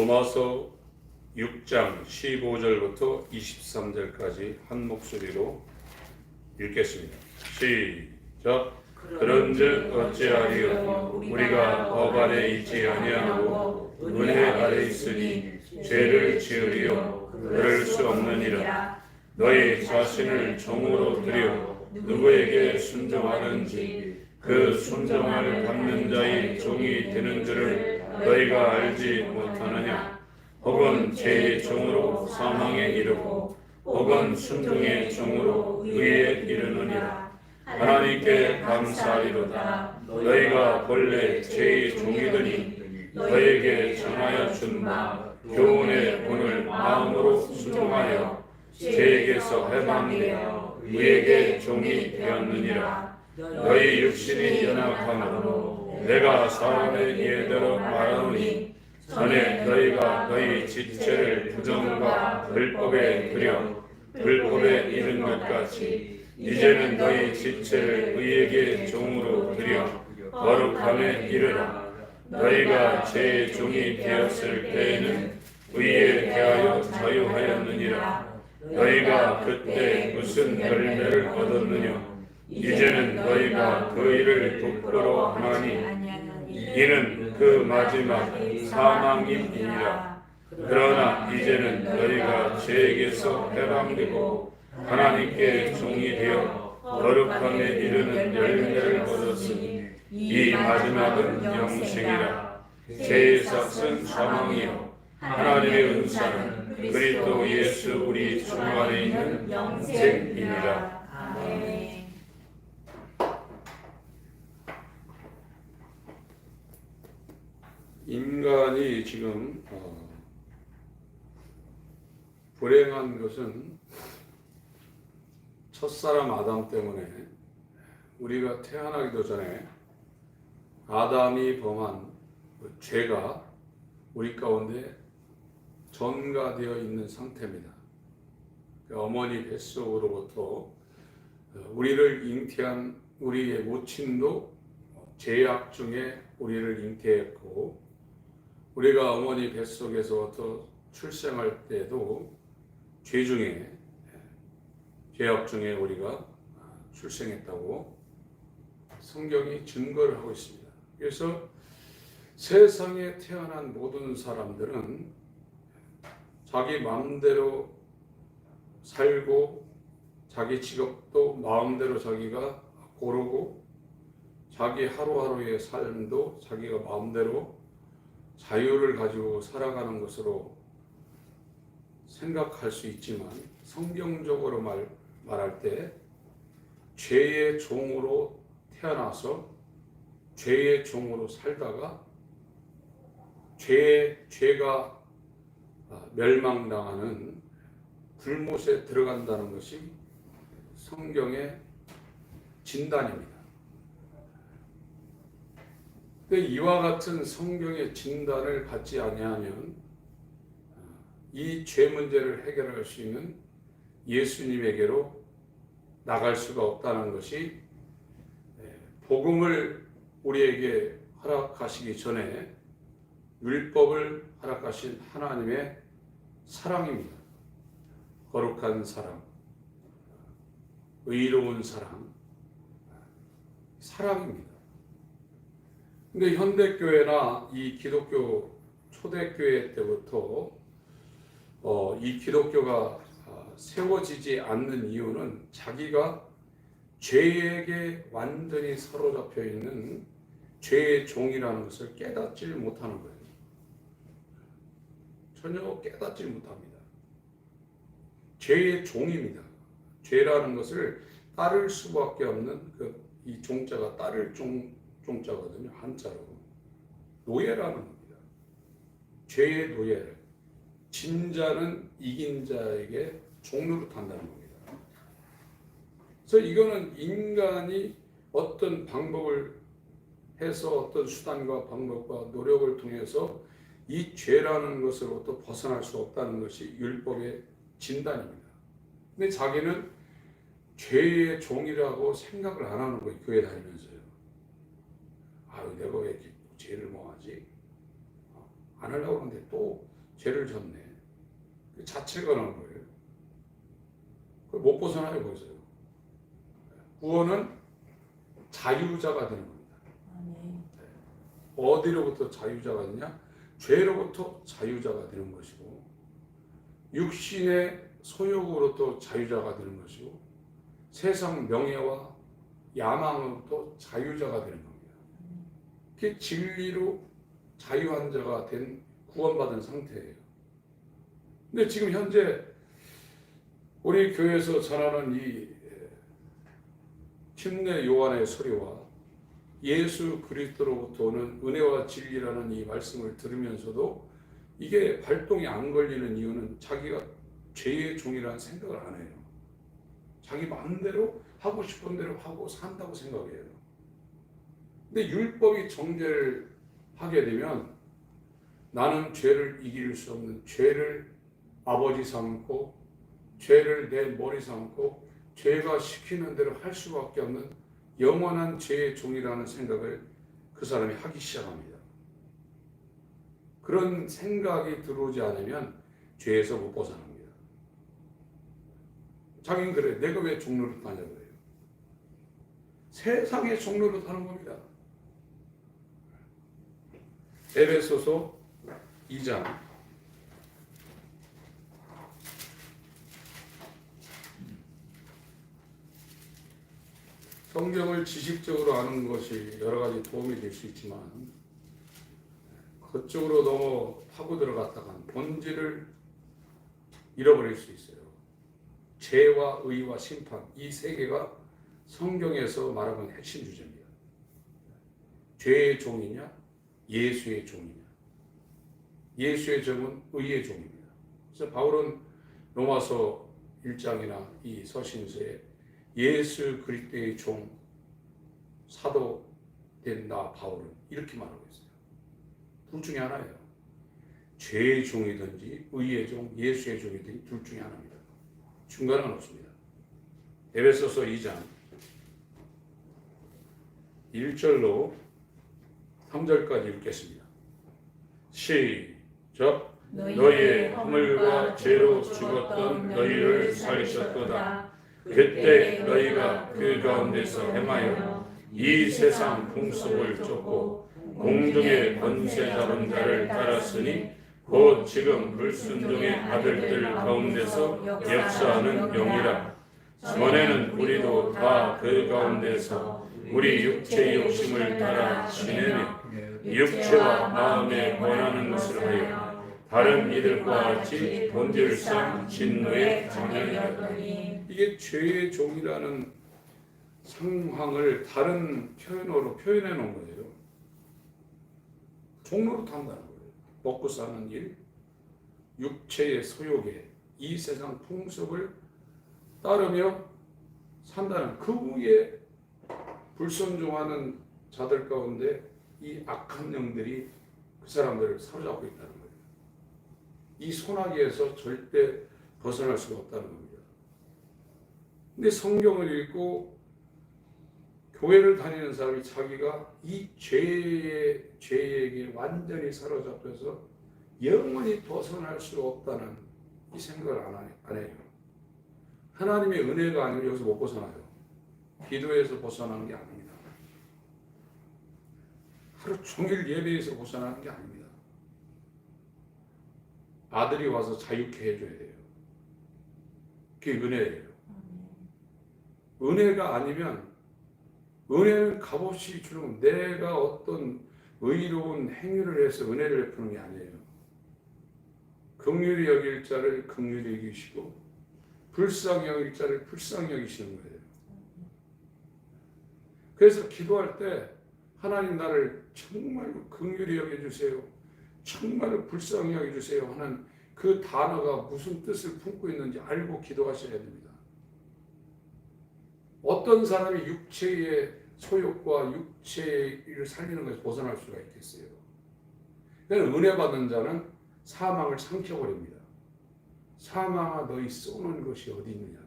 로마서 6장 15절부터 23절까지 한 목소리로 읽겠습니다. 시작. 그런즉 어찌하리요 우리가 법 아래 있지 아니하고 은혜 아래 있으니 죄를 지으리요 그럴 수 없느니라. 너희 자신을 종으로 들여 누구에게 순종하는지 그 순종을 받는 자의 종이 되는 줄을 너희가 알지 못하느냐. 혹은 죄의 종으로 사망에 이르고 혹은 순종의 종으로 의에 이르느니라. 하나님께 감사하리로다. 너희가 본래 죄의 종이더니 너희에게 전하여 준 바 교훈의 본을 마음으로 순종하여 죄에게서 해방되어 의에게 종이 되었느니라. 너희 육신이 연약함으로 내가 사람의 예대로 말하노니 전에 너희가 너희 지체를 부정과 불법에 들여 불법에 이른 것 같이 이제는 너희 지체를 의에게 종으로 들여 거룩함에 이르라. 너희가 죄의 종이 되었을 때에는 의에 대하여 자유하였느니라. 너희가 그때 무슨 열매를 얻었느냐. 이제는 너희가 그 일을 부끄러워하나니 이는 그 마지막 사망임이니라. 그러나 이제는 너희가 죄에게서 해방되고 하나님께 종이 되어 거룩함에 이르는 열매를 얻었으니 이 마지막은 영생이라. 죄의 삭은 사망이요 하나님의 은사는 그리스도 예수 우리 주 안에 있는 영생이니라. 아멘. 인간이 지금 불행한 것은 첫사람 아담 때문에 우리가 태어나기도 전에 아담이 범한 죄가 우리 가운데 전가되어 있는 상태입니다. 어머니 뱃속으로부터 우리를 잉태한 우리의 모친도 죄악 중에 우리를 잉태했고 우리가 어머니 뱃속에서부터 출생할 때도 죄 중에 죄악 중에 우리가 출생했다고 성경이 증거를 하고 있습니다. 그래서 세상에 태어난 모든 사람들은 자기 마음대로 살고 자기 직업도 마음대로 자기가 고르고 자기 하루하루의 삶도 자기가 마음대로 자유를 가지고 살아가는 것으로 생각할 수 있지만 성경적으로 말할 때 죄의 종으로 태어나서 죄의 종으로 살다가 죄가 멸망당하는 불못에 들어간다는 것이 성경의 진단입니다. 근데 이와 같은 성경의 진단을 받지 아니하면 이 죄 문제를 해결할 수 있는 예수님에게로 나갈 수가 없다는 것이 복음을 우리에게 허락하시기 전에 율법을 허락하신 하나님의 사랑입니다. 거룩한 사랑, 의로운 사랑, 사랑입니다. 근데 현대교회나 이 기독교 초대교회 때부터 이 기독교가 세워지지 않는 이유는 자기가 죄에게 완전히 사로잡혀 있는 죄의 종이라는 것을 깨닫지 못하는 거예요. 전혀 깨닫지 못합니다. 죄의 종입니다. 죄라는 것을 따를 수밖에 없는 이 종자가 따를 종자거든요. 한자로 노예라는 겁니다. 죄의 노예. 진자는 이긴 자에게 종로를 탄다는 겁니다. 그래서 이거는 인간이 어떤 방법을 해서 어떤 수단과 방법과 노력을 통해서 이 죄라는 것으로부터 벗어날 수 없다는 것이 율법의 진단입니다. 근데 자기는 죄의 종이라고 생각을 안 하는 거예요. 교회 다니면서요. 아유, 내가 왜 이렇게 죄를 뭐 하지? 안 하려고 하는데 또 죄를 졌네. 그 자체가 나는 거예요. 그걸 못 벗어나요, 거기서요. 구원은 자유자가 되는 겁니다. 어디로부터 자유자가 되냐? 죄로부터 자유자가 되는 것이고, 육신의 소욕으로부터 자유자가 되는 것이고, 세상 명예와 야망으로부터 자유자가 되는 겁니다. 그게 진리로 자유한 자가 된 구원받은 상태예요. 근데 지금 현재 우리 교회에서 전하는 이 침례 요한의 소리와 예수 그리스도로부터 오는 은혜와 진리라는 이 말씀을 들으면서도 이게 발동이 안 걸리는 이유는 자기가 죄의 종이라는 생각을 안 해요. 자기 마음대로 하고 싶은 대로 하고 산다고 생각해요. 근데 율법이 정죄를 하게 되면 나는 죄를 이길 수 없는 죄를 아버지 삼고 죄를 내 머리 삼고 죄가 시키는 대로 할 수밖에 없는 영원한 죄의 종이라는 생각을 그 사람이 하기 시작합니다. 그런 생각이 들어오지 않으면 죄에서 못 벗어납니다. 자기는 그래. 내가 왜 종로를 타냐 그래요. 세상의 종로를 타는 겁니다. 에베소서 2장 성경을 지식적으로 아는 것이 여러 가지 도움이 될 수 있지만 그쪽으로 너무 파고 들어갔다가 본질을 잃어버릴 수 있어요. 죄와 의와 심판 이 세 개가 성경에서 말하는 핵심 주제입니다. 죄의 종이냐 예수의 종이냐. 예수의 종은 의의 종입니다. 그래서 바울은 로마서 1장이나 이 서신서에 예수 그리스도의 종 사도 된 나 바울은 이렇게 말하고 있어요. 둘 중에 하나예요. 죄의 종이든지 의의 종, 예수의 종이든지 둘 중에 하나입니다. 중간은 없습니다. 에베소서 2장 1절로 3절까지 읽겠습니다. 시작. 너희의 허물과 죄로 죽었던 너희를 살리셨도다. 그때 너희가 그 가운데서 행하여 이 세상 풍속을 쫓고 공중의 권세 잡은 자를 따랐으니 곧 지금 불순종의 아들들 가운데서 역사하는 영이라. 전에는 우리도 다 그 가운데서 우리 육체의 욕심을 따라 지내며 육체와 마음에 원하는 것을 하여 다른 이들과 같이 본질상 진노의 자녀이었더니. 이게 죄의 종이라는 상황을 다른 표현으로 표현해 놓은 거예요. 종로로 탄다는 거예요. 먹고 사는 일, 육체의 소욕에 이 세상 풍속을 따르며 산다는 그 위에 불순종하는 자들 가운데 이 악한 영들이 그 사람들을 사로잡고 있다는 거예요. 이 소나기에서 절대 벗어날 수가 없다는 겁니다. 근데 성경을 읽고 교회를 다니는 사람이 자기가 이 죄에게 완전히 사로잡혀서 영원히 벗어날 수 없다는 이 생각을 안 해요. 하나님의 은혜가 아니면 여기서 못 벗어나요. 기도에서 벗어나는 게 아닙니다. 하루 종일 예배에서 벗어나는 게 아닙니다. 아들이 와서 자유케 해줘야 돼요. 그게 은혜예요. 은혜가 아니면 은혜는 값없이 주는 내가 어떤 의로운 행위를 해서 은혜를 베푸는 게 아니에요. 긍휼히 여길 자를 긍휼히 여기시고 불쌍히 여길 자를 불쌍히 여기시는 거예요. 그래서 기도할 때 하나님 나를 정말로 긍휼히 여겨주세요. 정말로 불쌍히 여겨주세요 하는 그 단어가 무슨 뜻을 품고 있는지 알고 기도하셔야 됩니다. 어떤 사람이 육체의 소욕과 육체를 살리는 것에서 벗어날 수가 있겠어요. 그러니까 은혜 받는 자는 사망을 삼켜버립니다. 사망아 너희 쏘는 것이 어디 있느냐.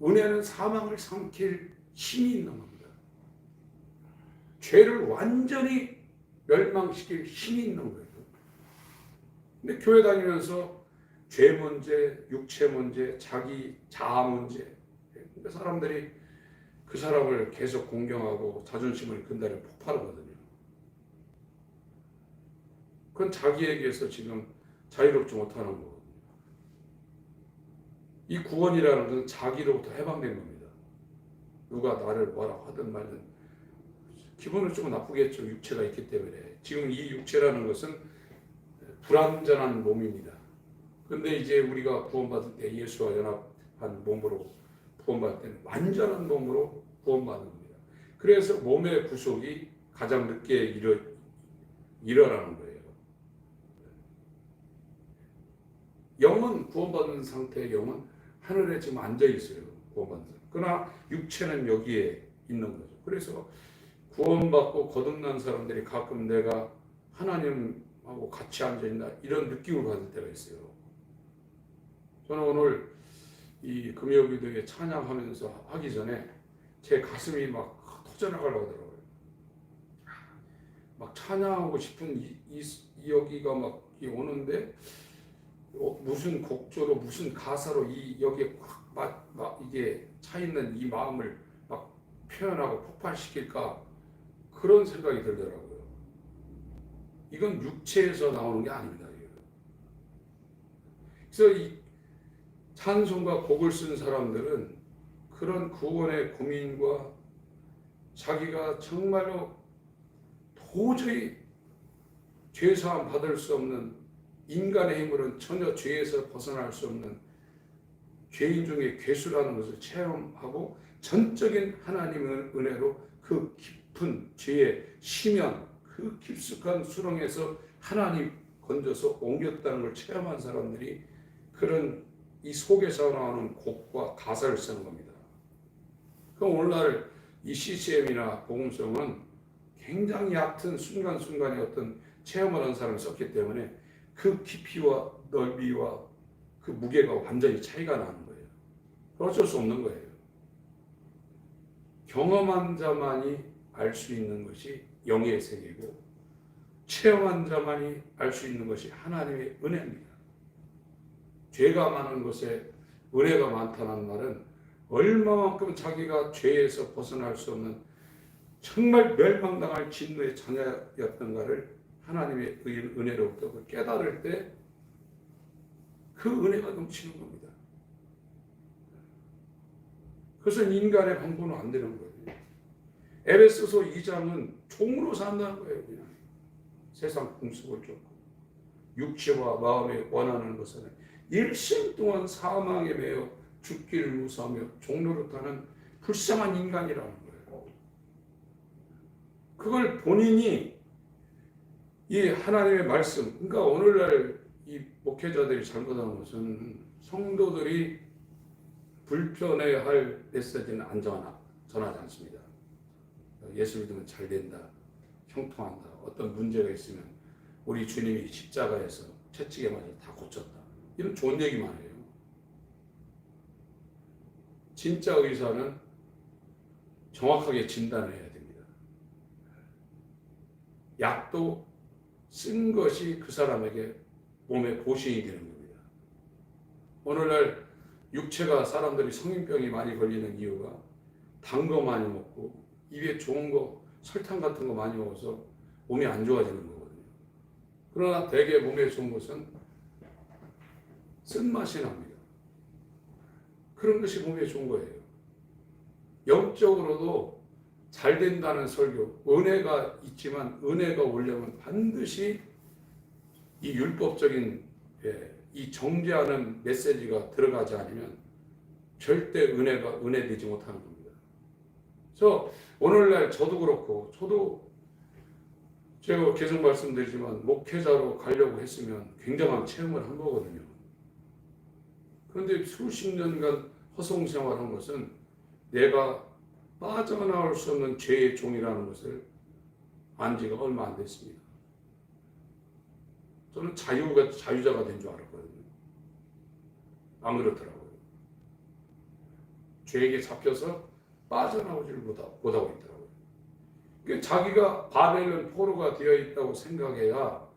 은혜는 사망을 삼킬 힘이 있는 겁니다. 죄를 완전히 멸망시킬 힘이 있는 거예요. 근데 교회 다니면서 죄 문제, 육체 문제, 자기 자아 문제. 그러니까 사람들이 그 사람을 계속 공경하고 자존심을 근달에 폭발하거든요. 그건 자기에게서 지금 자유롭지 못하는 거거든요. 이 구원이라는 것은 자기로부터 해방된 겁니다. 누가 나를 뭐라고 하든 말든 기분은 좀 나쁘겠죠. 육체가 있기 때문에. 지금 이 육체라는 것은 불완전한 몸입니다. 근데 이제 우리가 구원받을 때 예수와 연합한 몸으로 구원받을 때는 완전한 몸으로 구원받는 겁니다. 그래서 몸의 구속이 가장 늦게 일어나는 거예요. 영은 구원받은 상태의 영은 하늘에 지금 앉아 있어요. 구원받은 상태. 그러나 육체는 여기에 있는 거죠. 그래서 구원받고 거듭난 사람들이 가끔 내가 하나님하고 같이 앉아 있나 이런 느낌을 받을 때가 있어요. 저는 오늘 이 금요기도에 찬양하면서 하기 전에 제 가슴이 막 터져나가려고 하더라고요. 막 찬양하고 싶은 여기가 막 오는데 무슨 곡조로 무슨 가사로 여기에 막 이게 차 있는 이 마음을 막 표현하고 폭발시킬까 그런 생각이 들더라고요. 이건 육체에서 나오는 게 아닙니다. 그래서 이 찬송과 곡을 쓴 사람들은 그런 구원의 고민과 자기가 정말로 도저히 죄사함 받을 수 없는 인간의 힘으로는 전혀 죄에서 벗어날 수 없는 죄인 중에 괴수라는 것을 체험하고 전적인 하나님의 은혜로 그 깊은 죄의 심연, 그 깊숙한 수렁에서 하나님 건져서 옮겼다는 걸 체험한 사람들이 그런 이 속에서 나오는 곡과 가사를 쓰는 겁니다. 그럼 오늘날 이 CCM이나 복음성은 굉장히 얕은 순간순간의 어떤 체험을 한 사람이 썼기 때문에 그 깊이와 넓이와 그 무게가 완전히 차이가 나는 거예요. 어쩔 수 없는 거예요. 경험한 자만이 알 수 있는 것이 영의 세계고 체험한 자만이 알 수 있는 것이 하나님의 은혜입니다. 죄가 많은 것에 은혜가 많다는 말은 얼마만큼 자기가 죄에서 벗어날 수 없는 정말 멸망당할 진노의 자녀였던가를 하나님의 은혜로부터 깨달을 때 그 은혜가 넘치는 겁니다. 그것은 인간의 방법은 안 되는 거예요. 에베소서 2장은 종으로 산다는 거예요. 그냥 세상 풍습을 쫓고 육체와 마음에 원하는 것은 일생 동안 사망에 매여 죽기를 무서워하며 종노릇하는 불쌍한 인간이라는 거예요. 그걸 본인이 이 하나님의 말씀, 그러니까 오늘날 이 목회자들이 잘못하는 것은 성도들이 불편해할 메시지는 안 전하지 않습니다. 예수 믿으면 잘 된다, 형통한다, 어떤 문제가 있으면 우리 주님이 십자가에서 채찍에 맞아 다 고쳤다. 이런 좋은 얘기만 해요. 진짜 의사는 정확하게 진단을 해야 됩니다. 약도 쓴 것이 그 사람에게 몸에 보신이 되는 겁니다. 오늘날 육체가 사람들이 성인병이 많이 걸리는 이유가 단 거 많이 먹고 입에 좋은 거 설탕 같은 거 많이 먹어서 몸이 안 좋아지는 거거든요. 그러나 대개 몸에 좋은 것은 쓴맛이 납니다. 그런 것이 몸에 좋은 거예요. 영적으로도 잘 된다는 설교, 은혜가 있지만 은혜가 오려면 반드시 이 율법적인 이 정죄하는 메시지가 들어가지 않으면 절대 은혜가 은혜되지 못하는 겁니다. 그래서 오늘날 저도 그렇고 저도 제가 계속 말씀드리지만 목회자로 가려고 했으면 굉장한 체험을 한 거거든요. 그런데 수십 년간 허송 생활한 것은 내가 빠져나올 수 없는 죄의 종이라는 것을 안 지가 얼마 안 됐습니다. 저는 자유자가 된 줄 알았거든요. 안 그렇더라고요. 죄에게 잡혀서 빠져나오지를 못하고 있더라고요. 그러니까 자기가 바벨론 포로가 되어 있다고 생각해야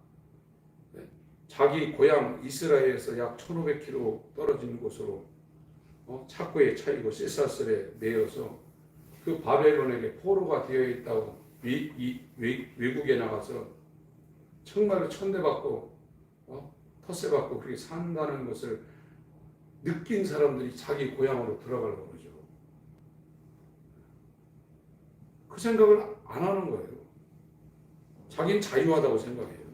자기 고향 이스라엘에서 약 1500km 떨어진 곳으로 착고에 차이고 쇠사슬에 매여서 그 바벨론에게 포로가 되어 있다고 외국에 나가서 정말로 천대받고 텃세받고 그렇게 산다는 것을 느낀 사람들이 자기 고향으로 들어가려고 그러죠. 그 생각을 안 하는 거예요. 자기는 자유하다고 생각해요.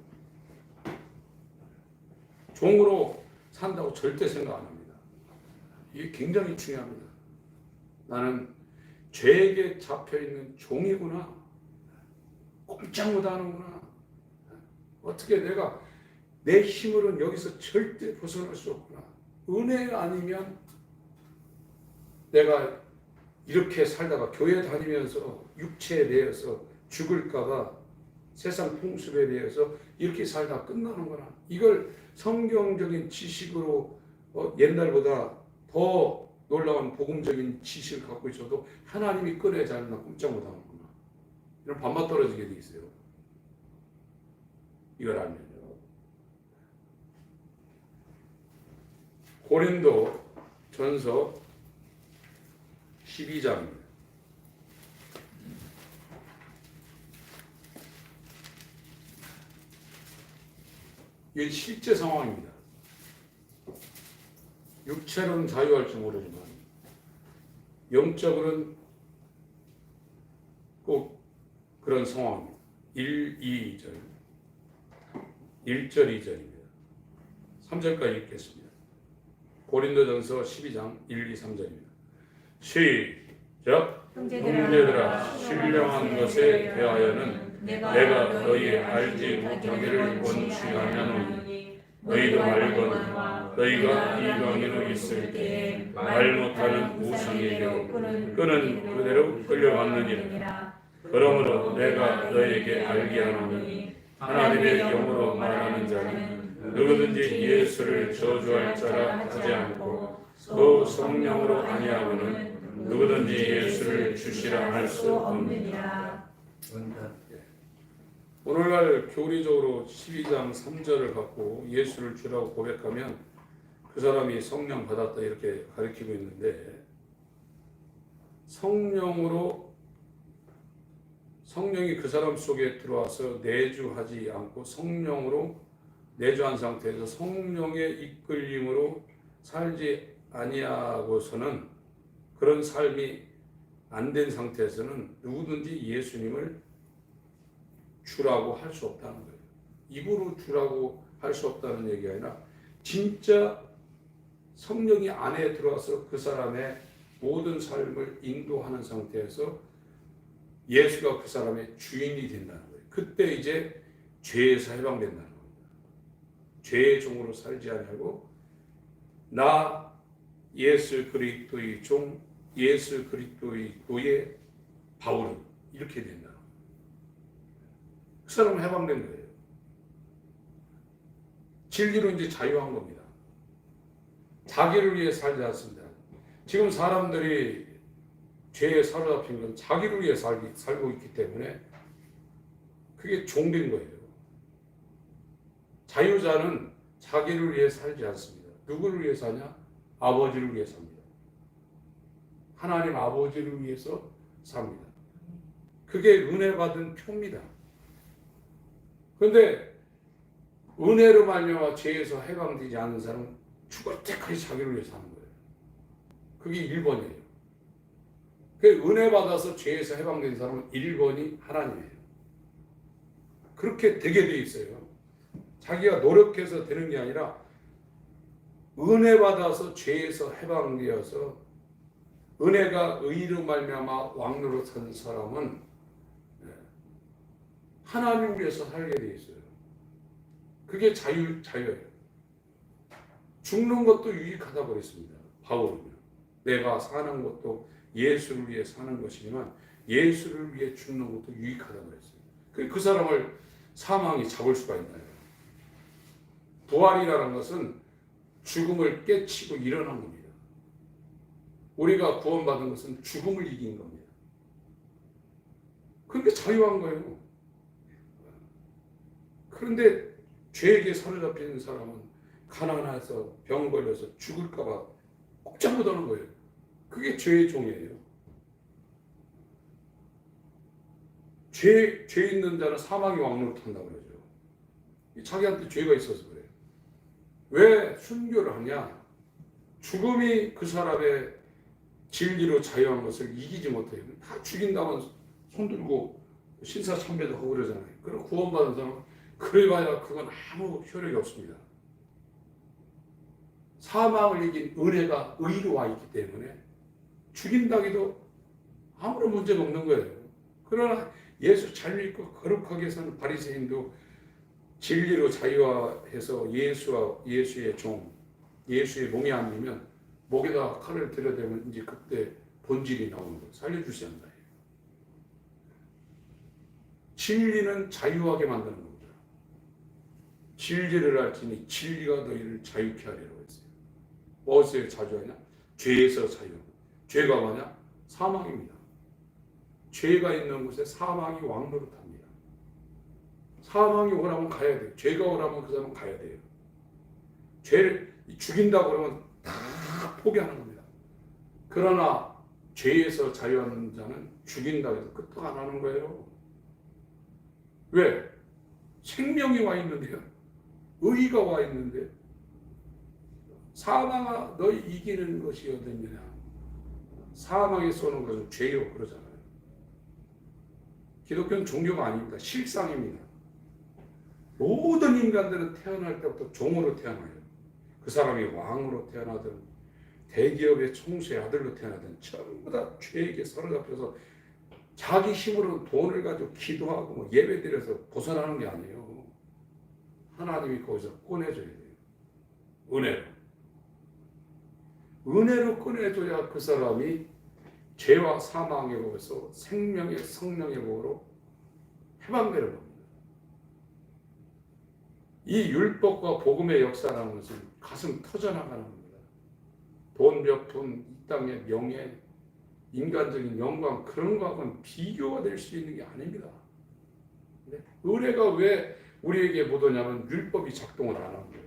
종으로 산다고 절대 생각 안 합니다. 이게 굉장히 중요합니다. 나는 죄에게 잡혀있는 종이구나. 꼼짝 못하는구나. 어떻게 내가 내 힘으로는 여기서 절대 벗어날 수 없구나. 은혜 아니면 내가 이렇게 살다가 교회 다니면서 육체에 대해서 죽을까봐 세상 풍습에 대해서 이렇게 살다 끝나는구나. 이걸 성경적인 지식으로 옛날보다 더 놀라운 복음적인 지식을 갖고 있어도 하나님이 꺼내지 않으면 꼼짝 못하는구나. 이런 반만 떨어지게 돼 있어요. 이걸 알면요. 고린도 전서 12장입니다. 이게 실제 상황입니다. 육체로는 자유할지 모르지만 영적으로는 꼭 그런 상황입니다. 1, 2절 1절 2절입니다. 3절까지 읽겠습니다. 고린도전서 12장 1, 2, 3절입니다. 시작. 형제들아 신령한 것에 대하여는 내가 너희 알지 못하기를 원취하냐노니 너희도 알거니와 너희가 이방인으로 있을 때에 말 못하는 우상에게로 끄는 그대로 끌려갔느니라. 그러므로 내가 너희에게 알게 하노니 하나님의 영으로 말하는 자는 누구든지 예수를 저주할 자라 하지 않고 그 성령으로 아니하고는 누구든지 예수를 주시라 할 수 없느니라. 오늘날 교리적으로 12장 3절을 갖고 예수를 주라고 고백하면 그 사람이 성령 받았다 이렇게 가르치고 있는데, 성령이 그 사람 속에 들어와서 내주하지 않고 성령으로 내주한 상태에서 성령의 이끌림으로 살지 아니하고서는, 그런 삶이 안 된 상태에서는 누구든지 예수님을 주라고 할 수 없다는 거예요. 입으로 주라고 할 수 없다는 얘기가 아니라 진짜 성령이 안에 들어와서 그 사람의 모든 삶을 인도하는 상태에서 예수가 그 사람의 주인이 된다는 거예요. 그때 이제 죄에서 해방된다는 겁니다. 죄의 종으로 살지 아니하고 나 예수 그리스도의 종, 예수 그리스도의 노예 바울은 이렇게 된다. 그 사람은 해방된 거예요. 진리로 이제 자유한 겁니다. 자기를 위해 살지 않습니다. 지금 사람들이 죄에 사로잡힌 건 자기를 위해 살고 있기 때문에 그게 종된 거예요. 자유자는 자기를 위해 살지 않습니다. 누구를 위해 사냐? 아버지를 위해 삽니다. 하나님 아버지를 위해서 삽니다. 그게 은혜 받은 표입니다. 그런데 은혜로 말미암아 죄에서 해방되지 않는 사람은 죽을 때까지 자기를 위해 사는 거예요. 그게 1번이에요. 그 은혜 받아서 죄에서 해방된 사람은 1번이 하나님이에요. 그렇게 되게 돼 있어요. 자기가 노력해서 되는 게 아니라 은혜 받아서 죄에서 해방되어서 은혜가 의로 말미암아 왕노로 선 사람은 하나님을 위해서 살게 돼 있어요. 그게 자유예요. 죽는 것도 유익하다고 그랬습니다. 바울은요. 내가 사는 것도 예수를 위해 사는 것이지만 예수를 위해 죽는 것도 유익하다고 그랬어요. 그 사람을 사망이 잡을 수가 있나요? 부활이라는 것은 죽음을 깨치고 일어난 겁니다. 우리가 구원받은 것은 죽음을 이긴 겁니다. 그러니까 자유한 거예요. 그런데 죄에게 사로잡힌 사람은 가난해서 병 걸려서 죽을까 봐 꼼짝 못하는 거예요. 그게 죄의 종이에요. 죄 있는 자는 사망의 왕노릇 한다고 그러죠. 자기한테 죄가 있어서 그래요. 왜 순교를 하냐? 죽음이 그 사람의 진리로 자유한 것을 이기지 못해요. 다 죽인다면 손 들고 신사참배도 하고 그러잖아요. 그럼 구원받은 사람은 그래봐야 그건 아무 효력이 없습니다. 사망을 이긴 은혜가 의로 와 있기 때문에 죽인다기도 아무런 문제가 없는 거예요. 그러나 예수 잘 믿고 거룩하게 사는 바리새인도 진리로 자유화해서 예수의 종, 예수의 몸이 아니면 목에다 칼을 들여대면 이제 그때 본질이 나오는 거예요. 살려주셔야 한다. 진리는 자유하게 만드는 겁니다. 진리를 알지니 진리가 너희를 자유케 하리라고 했어요. 무엇에서 자유하냐? 죄에서 자유. 죄가 뭐냐? 사망입니다. 죄가 있는 곳에 사망이 왕노릇합니다. 사망이 오라면 가야 돼요. 죄가 오라면 그 사람은 가야 돼요. 죄를 죽인다고 그러면 다 포기하는 겁니다. 그러나 죄에서 자유하는 자는 죽인다고 해서 끄떡 안 하는 거예요. 왜? 생명이 와 있는데요. 의의가 와 있는데 사망아 너희 이기는 것이 어딨느냐. 사망에 쏘는 것은 죄요 그러잖아요. 기독교는 종교가 아닙니다. 실상입니다. 모든 인간들은 태어날 때부터 종으로 태어나요. 그 사람이 왕으로 태어나든 대기업의 총수의 아들로 태어나든 전부 다 죄에게 사로잡혀서 자기 힘으로 돈을 가지고 기도하고 뭐 예배드려서 벗어나는 게 아니에요. 하나님이 거기서 꺼내줘야 돼요. 은혜로. 은혜로 꺼내줘야 그 사람이 죄와 사망의 법에서 생명의 성령의 법으로 해방되는 겁니다. 이 율법과 복음의 역사라는 것은 가슴 터져나가는 겁니다. 돈, 몇 푼, 이 땅의 명예, 인간적인 영광 그런 거하고는 비교가 될 수 있는 게 아닙니다. 은혜가 왜 우리에게 못 오냐면 율법이 작동을 안 하는 거예요.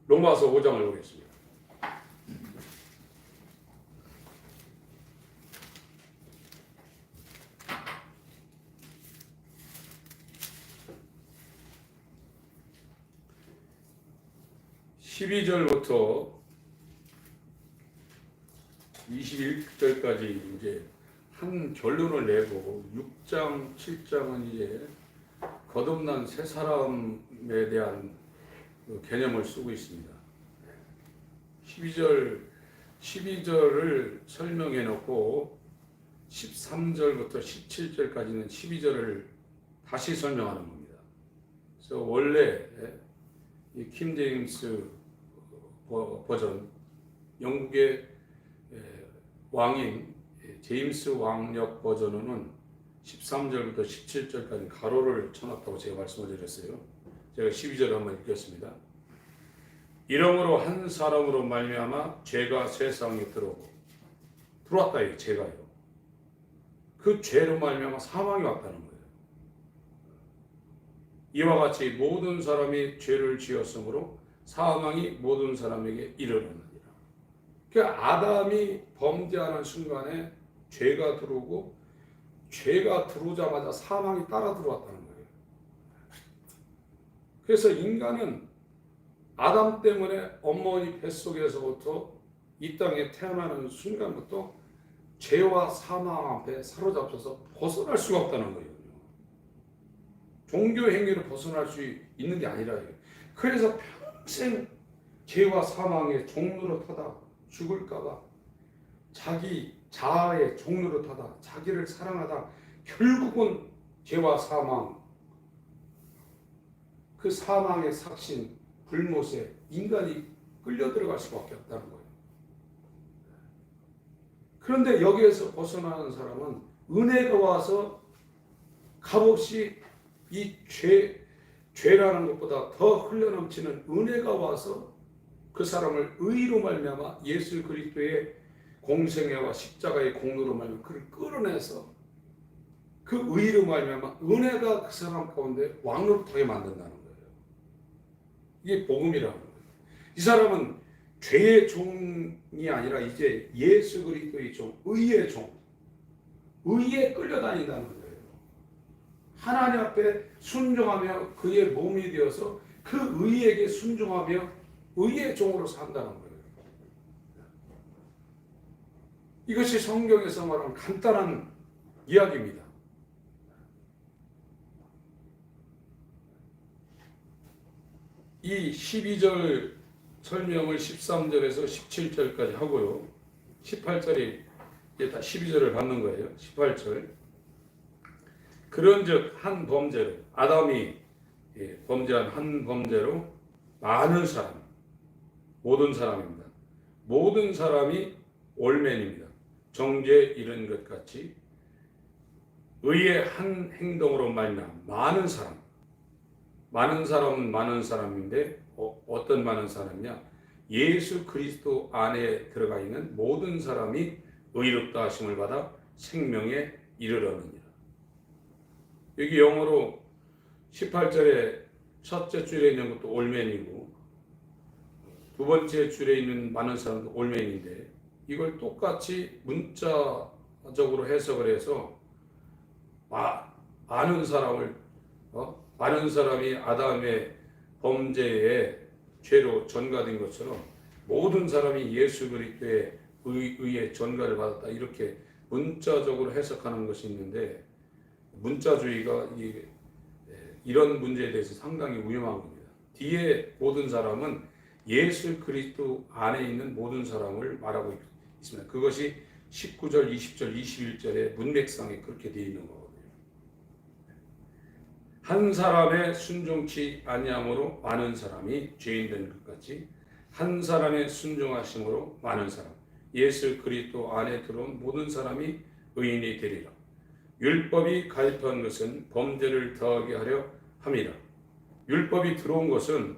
로마서 5장을 보겠습니다. (12절부터) 21절까지 이제 한 결론을 내고 6장, 7장은 이제 거듭난 새 사람에 대한 개념을 쓰고 있습니다. 12절을 설명해 놓고 13절부터 17절까지는 12절을 다시 설명하는 겁니다. 그래서 원래 이 킹 제임스 버전, 영국의 왕인 제임스 왕역 버전은 13절부터 17절까지 가로를 쳐놨다고 제가 말씀을 드렸어요. 제가 12절을 한번 읽겠습니다. 이러므로 한 사람으로 말미암아 죄가 세상에 들어왔다. 죄가요. 그 죄로 말미암아 사망이 왔다는 거예요. 이와 같이 모든 사람이 죄를 지었으므로 사망이 모든 사람에게 이르렀느니라. 그러니까 아담이 범죄하는 순간에 죄가 들어오고 죄가 들어오자마자 사망이 따라 들어왔다는 거예요. 그래서 인간은 아담 때문에 어머니 뱃속에서부터 이 땅에 태어나는 순간부터 죄와 사망 앞에 사로잡혀서 벗어날 수가 없다는 거예요. 종교 행위로 벗어날 수 있는 게 아니라 그래서 평생 죄와 사망의 종노릇하다 죽을까봐 자기 자아의 종노릇하다 자기를 사랑하다 결국은 죄와 사망 그 사망의 삭신 불못에 인간이 끌려 들어갈 수밖에 없다는 거예요. 그런데 여기에서 벗어나는 사람은 은혜가 와서 값없이 이 죄라는 것보다 더 흘러넘치는 은혜가 와서 그 사람을 의로 말미암아 예수 그리스도의 공생애와 십자가의 공로로 말미암아 그를 끌어내서 그 의로 말미암아 은혜가 그 사람 가운데 왕노릇하게 만든다는 거예요. 이게 복음이라는 거예요. 이 사람은 죄의 종이 아니라 이제 예수 그리스도의 종, 의의 종, 의에 끌려다닌다는 거예요. 하나님 앞에 순종하며 그의 몸이 되어서 그 의에게 순종하며 의의 종으로 산다는 거예요. 이것이 성경에서 말하는 간단한 이야기입니다. 이 12절 설명을 13절에서 17절까지 하고요. 18절이 이제 다 12절을 받는 거예요. 18절. 그런즉 한 범죄로 아담이 범죄한 한 범죄로 많은 사람, 모든 사람입니다. 모든 사람이 올맨입니다. 정죄에 이른 것 같이 의의 한 행동으로 말미암아 많은 사람, 많은 사람은 많은 사람인데 어떤 많은 사람이냐? 예수 그리스도 안에 들어가 있는 모든 사람이 의롭다 하심을 받아 생명에 이르러느니라. 여기 영어로 18절에 첫째 줄에 있는 것도 올맨이고 두 번째 줄에 있는 많은 사람도 올맨인데 이걸 똑같이 문자적으로 해석을 해서 많은 사람을 많은 사람이 아담의 범죄에 죄로 전가된 것처럼 모든 사람이 예수 그리스도의 의에 전가를 받았다 이렇게 문자적으로 해석하는 것이 있는데 문자주의가 이런 문제에 대해서 상당히 위험한 겁니다. 뒤에 모든 사람은 예수 그리스도 안에 있는 모든 사람을 말하고 있습니다. 그것이 19절, 20절, 21절의 문맥상에 그렇게 되어 있는 거거든요. 한 사람의 순종치 아니함으로 많은 사람이 죄인 된 것 같이 한 사람의 순종하심으로 많은 사람 예수 그리스도 안에 들어온 모든 사람이 의인이 되리라. 율법이 가입한 것은 범죄를 더하게 하려 함이라. 율법이 들어온 것은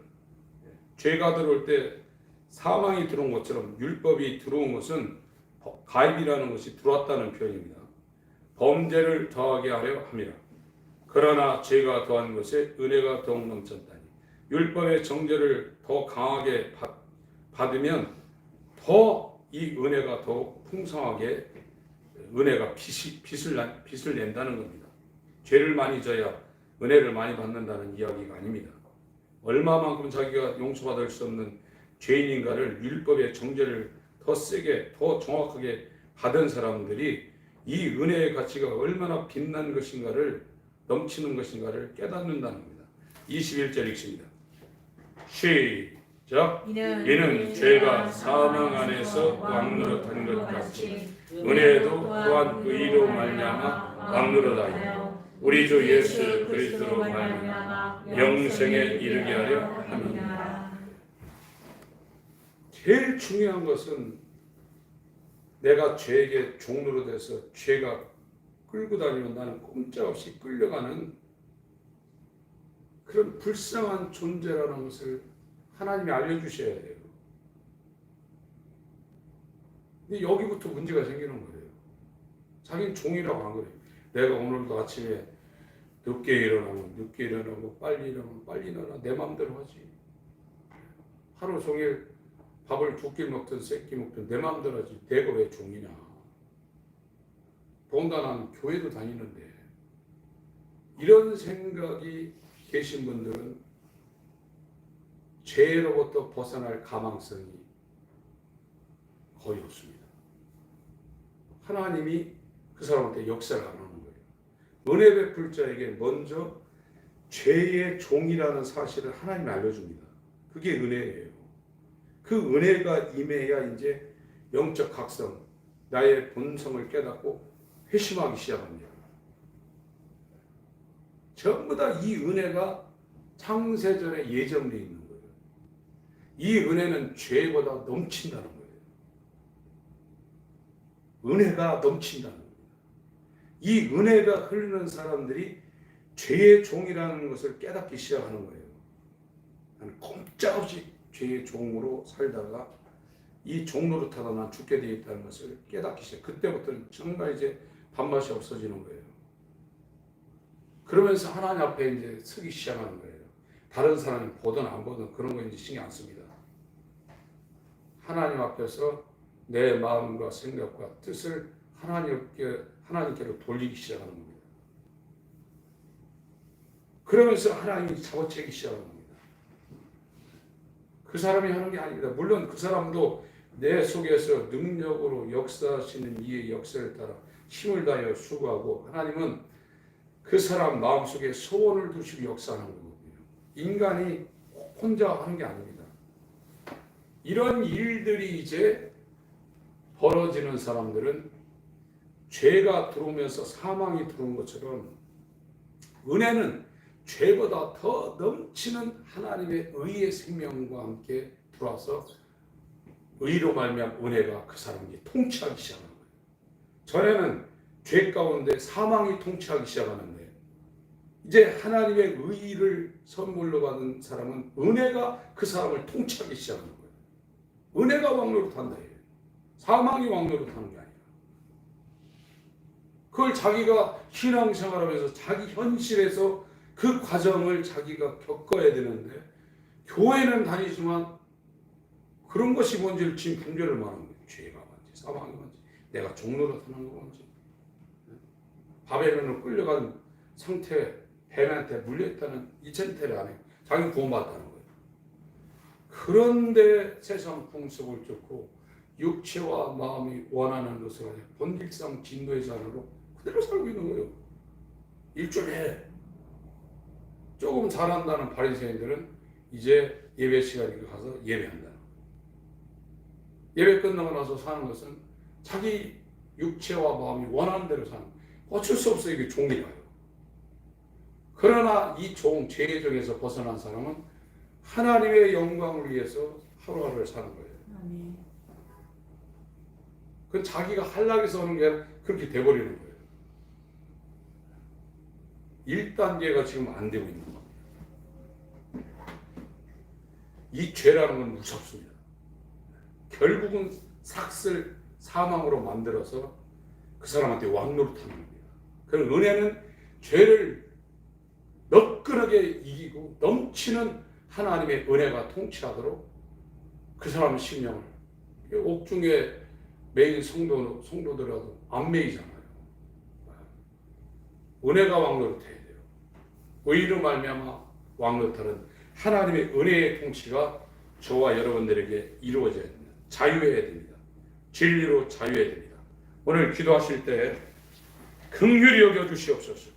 죄가 들어올 때 사망이 들어온 것처럼 율법이 들어온 것은 가입이라는 것이 들어왔다는 표현입니다. 범죄를 더하게 하려 함이라. 그러나 죄가 더한 것에 은혜가 더욱 넘쳤다니 율법의 정죄를 더 강하게 받으면 더 이 은혜가 더욱 풍성하게 은혜가 빛을 낸다는 겁니다. 죄를 많이 져야 은혜를 많이 받는다는 이야기가 아닙니다. 얼마만큼 자기가 용서받을 수 없는 죄인인가를 율법의 정죄를 더 세게 더 정확하게 받은 사람들이 이 은혜의 가치가 얼마나 빛난 것인가를 넘치는 것인가를 깨닫는다는 겁니다. 21절 읽습니다. 시작. 이는 죄가 사망 안에서 왕노릇한 것 같이 은혜도 또한 의로 말미암아 왕노릇하여 우리 주 예수 그리스도로 말미암아 영생에 이르게 하려 함이니라. 제일 중요한 것은 내가 죄에게 종노릇해서 죄가 끌고 다니면 나는 꼼짝없이 끌려가는 그런 불쌍한 존재라는 것을 하나님이 알려주셔야 돼요. 근데 여기부터 문제가 생기는 거예요. 자기는 종이라고 안 그래요. 내가 오늘도 아침에 늦게 일어나고 빨리 일어나면 빨리 일어나 내 마음대로 하지. 하루 종일 밥을 두 끼 먹든 세 끼 먹든 내 마음대로 하지. 내가 왜 종이냐. 더군다나 나는 교회도 다니는데 이런 생각이 계신 분들은 죄로부터 벗어날 가망성이 거의 없습니다. 하나님이 그 사람한테 역사를 안 하는 거예요. 은혜 베풀 자에게 먼저 죄의 종이라는 사실을 하나님이 알려줍니다. 그게 은혜예요. 그 은혜가 임해야 이제 영적 각성, 나의 본성을 깨닫고 회심하기 시작합니다. 전부 다 이 은혜가 창세전에 예정되어 있는 거예요. 이 은혜는 죄보다 넘친다는 거예요. 은혜가 넘친다는 거예요. 이 은혜가 흐르는 사람들이 죄의 종이라는 것을 깨닫기 시작하는 거예요. 나는 꼼짝없이 죄의 종으로 살다가 이 종노릇하다 난 죽게 되어 있다는 것을 깨닫기 시작. 그때부터는 정말 이제 밥맛이 없어지는 거예요. 그러면서 하나님 앞에 이제 서기 시작하는 거예요. 다른 사람이 보든 안 보든 그런 거 이제 신경 안 씁니다. 하나님 앞에서 내 마음과 생각과 뜻을 하나님께로 돌리기 시작하는 겁니다. 그러면서 하나님이 잡아채기 시작하는 겁니다. 그 사람이 하는 게 아닙니다. 물론 그 사람도 내 속에서 능력으로 역사하시는 이의 역사를 따라 힘을 다하여 수고하고, 하나님은 그 사람 마음속에 소원을 두시고 역사하는 거거든요. 인간이 혼자 하는 게 아닙니다. 이런 일들이 이제 벌어지는 사람들은 죄가 들어오면서 사망이 들어온 것처럼 은혜는 죄보다 더 넘치는 하나님의 의의 생명과 함께 들어와서 의로 말미암아 은혜가 그 사람에게 통치하기 시작하는 거예요. 전에는 죄 가운데 사망이 통치하기 시작하는데, 이제 하나님의 의를 선물로 받은 사람은 은혜가 그 사람을 통치하기 시작하는 거예요. 은혜가 왕노릇한다. 사망이 왕노릇하는 게 아니라. 그걸 자기가 신앙생활하면서 자기 현실에서 그 과정을 자기가 겪어야 되는데, 교회는 다니지만 그런 것이 뭔지를 지금 분별을 말하는 거예요. 죄가 뭔지, 사망이 뭔지, 내가 종노릇하는 거 뭔지, 바벨론으로 끌려간 상태, 뱀한테 물렸다는 이 전태를 안 해요. 자기는 구원받았다는 거예요. 그런데 세상 풍습을 쫓고 육체와 마음이 원하는 것을 본질상 진노의 자녀로 그대로 살고 있는 거예요. 일종의 조금 잘한다는 바리새인들은 이제 예배 시간에 가서 예배한다는 거예요. 예배 끝나고 나서 사는 것은 자기 육체와 마음이 원하는 대로 사는 거예요. 어쩔 수 없어요. 이게 종이라요. 그러나 이 죄의 종에서 벗어난 사람은 하나님의 영광을 위해서 하루하루를 사는 거예요. 그건 자기가 하려고 하는 게 아니라 그렇게 돼버리는 거예요. 1단계가 지금 안 되고 있는 겁니다. 이 죄라는 건 무섭습니다. 결국은 삭슬 사망으로 만들어서 그 사람한테 왕노릇하는 겁니다. 그런 은혜는 죄를 너끈하게 이기고 넘치는 하나님의 은혜가 통치하도록 그 사람의 심령을, 옥중에 매일 성도들라도 안 매이잖아요. 은혜가 왕노릇해야 돼요. 의로 말미암아 왕노릇하는 하나님의 은혜의 통치가 저와 여러분들에게 이루어져야 됩니다. 자유해야 됩니다. 진리로 자유해야 됩니다. 오늘 기도하실 때 긍휼히 여겨 주시옵소서,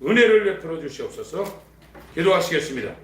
은혜를 베풀어 주시옵소서. 기도하시겠습니다.